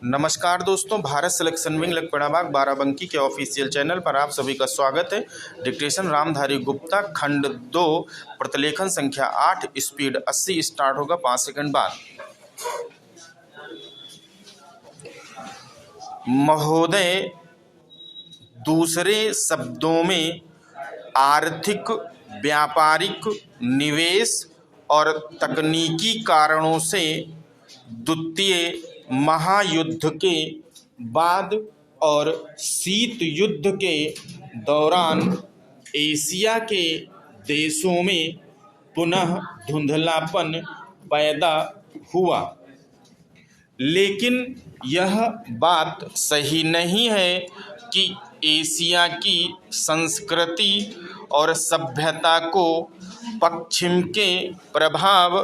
नमस्कार दोस्तों, Bharat selection wing लखपड़ाबाग Barabanki के ऑफिशियल चैनल पर आप सभी का स्वागत है। डिक्टेशन रामधारी गुप्ता, खंड 2, प्रतिलेखन संख्या 8, स्पीड 80। स्टार्ट होगा 5 सेकंड बाद। महोदय, दूसरे शब्दों में आर्थिक, व्यापारिक, निवेश और तकनीकी कारणों से द्वितीय महायुद्ध के बाद और शीत युद्ध के दौरान एशिया के देशों में पुनः धुंधलापन पैदा हुआ। लेकिन यह बात सही नहीं है कि एशिया की संस्कृति और सभ्यता को पश्चिम के प्रभाव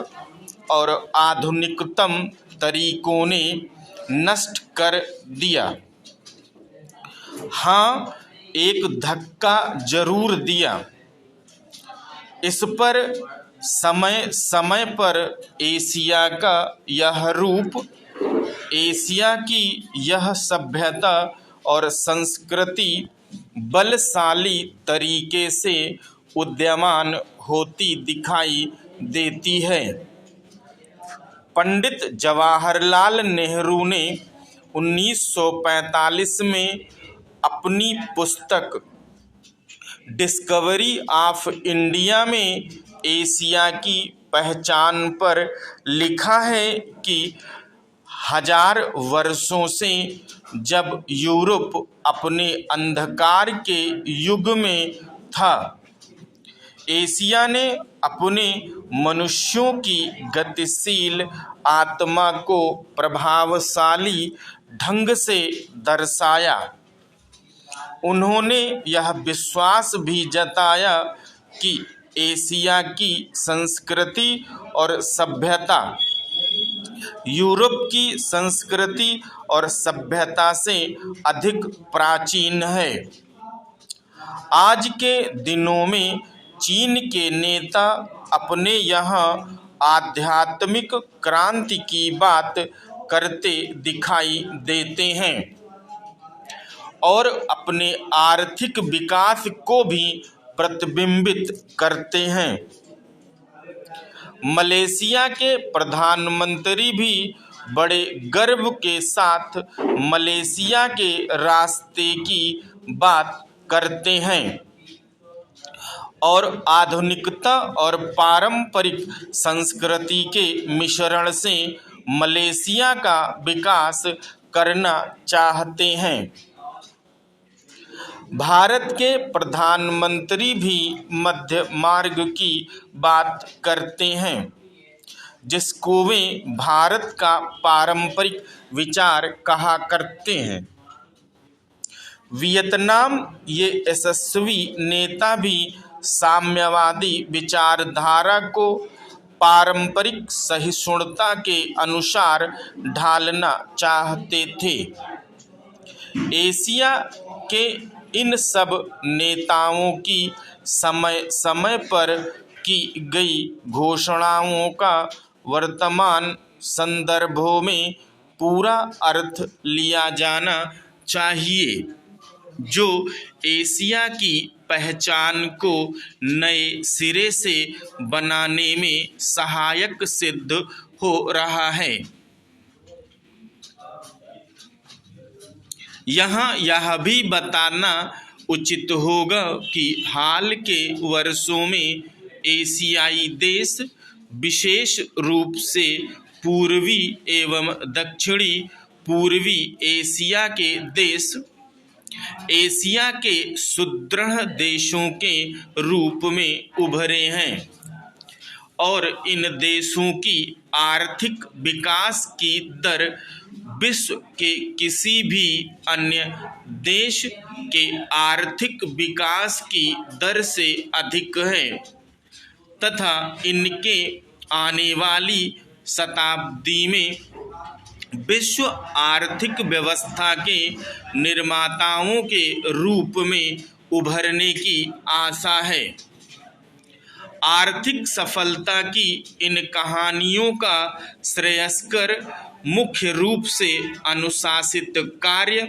और आधुनिकतम तरीकों ने नष्ट कर दिया। हाँ, एक धक्का जरूर दिया। इस पर समय समय पर एशिया का यह रूप, एशिया की यह सभ्यता और संस्कृति बलशाली तरीके से उदीयमान होती दिखाई देती है। पंडित जवाहरलाल नेहरू ने 1945 में अपनी पुस्तक डिस्कवरी ऑफ इंडिया में एशिया की पहचान पर लिखा है कि 1000 वर्षों से जब यूरोप अपने अंधकार के युग में था, एशिया ने अपने मनुष्यों की गतिशील आत्मा को प्रभावशाली ढंग से दर्शाया। उन्होंने यह विश्वास भी जताया कि एशिया की संस्कृति और सभ्यता यूरोप की संस्कृति और सभ्यता से अधिक प्राचीन है। आज के दिनों में चीन के नेता अपने यहाँ आध्यात्मिक क्रांति की बात करते दिखाई देते हैं और अपने आर्थिक विकास को भी प्रतिबिंबित करते हैं। मलेशिया के प्रधानमंत्री भी बड़े गर्व के साथ मलेशिया के रास्ते की बात करते हैं और आधुनिकता और पारंपरिक संस्कृति के मिश्रण से मलेशिया का विकास करना चाहते हैं। भारत के प्रधानमंत्री भी मध्य मार्ग की बात करते हैं, जिसको वे भारत का पारंपरिक विचार कहा करते हैं। वियतनाम ये यशस्वी नेता भी साम्यवादी विचारधारा को पारंपरिक सहिष्णुता के अनुसार ढालना चाहते थे। एशिया के इन सब नेताओं की समय समय पर की गई घोषणाओं का वर्तमान संदर्भों में पूरा अर्थ लिया जाना चाहिए, जो एशिया की पहचान को नए सिरे से बनाने में सहायक सिद्ध हो रहा है। यहाँ यह भी बताना उचित होगा कि हाल के वर्षों में एशियाई देश, विशेष रूप से पूर्वी एवं दक्षिणी पूर्वी एशिया के देश, एशिया के सुदृढ़ देशों के रूप में उभरे हैं और इन देशों की आर्थिक विकास की दर विश्व के किसी भी अन्य देश के आर्थिक विकास की दर से अधिक है तथा इनके आने वाली शताब्दी में विश्व आर्थिक व्यवस्था के निर्माताओं के रूप में उभरने की आशा है। आर्थिक सफलता की इन कहानियों का श्रेयस्कर मुख्य रूप से अनुशासित कार्य,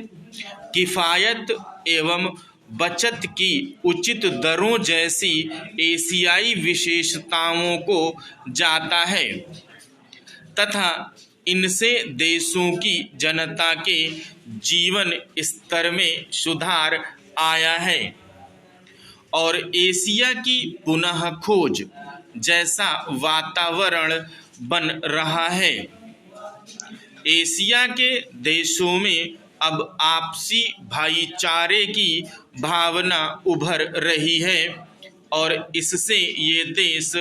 किफ़ायत एवं बचत की उचित दरों जैसी एशियाई विशेषताओं को जाता है तथा इनसे देशों की जनता के जीवन स्तर में सुधार आया है और एशिया की पुनः खोज जैसा वातावरण बन रहा है। एशिया के देशों में अब आपसी भाईचारे की भावना उभर रही है और इससे ये देश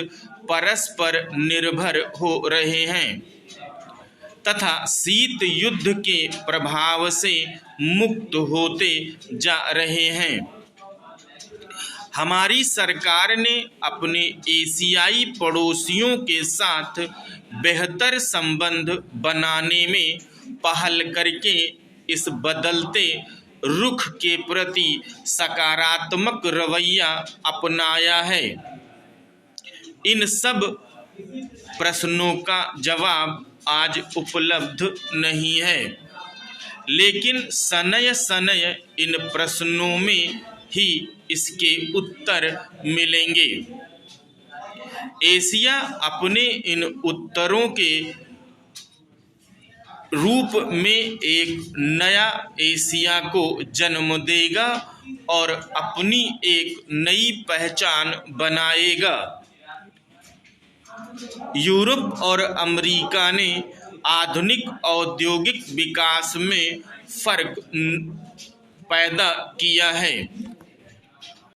परस्पर निर्भर हो रहे हैं तथा शीत युद्ध के प्रभाव से मुक्त होते जा रहे हैं। हमारी सरकार ने अपने एशियाई पड़ोसियों के साथ बेहतर संबंध बनाने में पहल करके इस बदलते रुख के प्रति सकारात्मक रवैया अपनाया है। इन सब प्रश्नों का जवाब आज उपलब्ध नहीं है, लेकिन सनय सनय इन प्रश्नों में ही इसके उत्तर मिलेंगे। एशिया अपने इन उत्तरों के रूप में एक नया एशिया को जन्म देगा और अपनी एक नई पहचान बनाएगा। यूरोप और अमेरिका ने आधुनिक औद्योगिक विकास में फर्क पैदा किया है।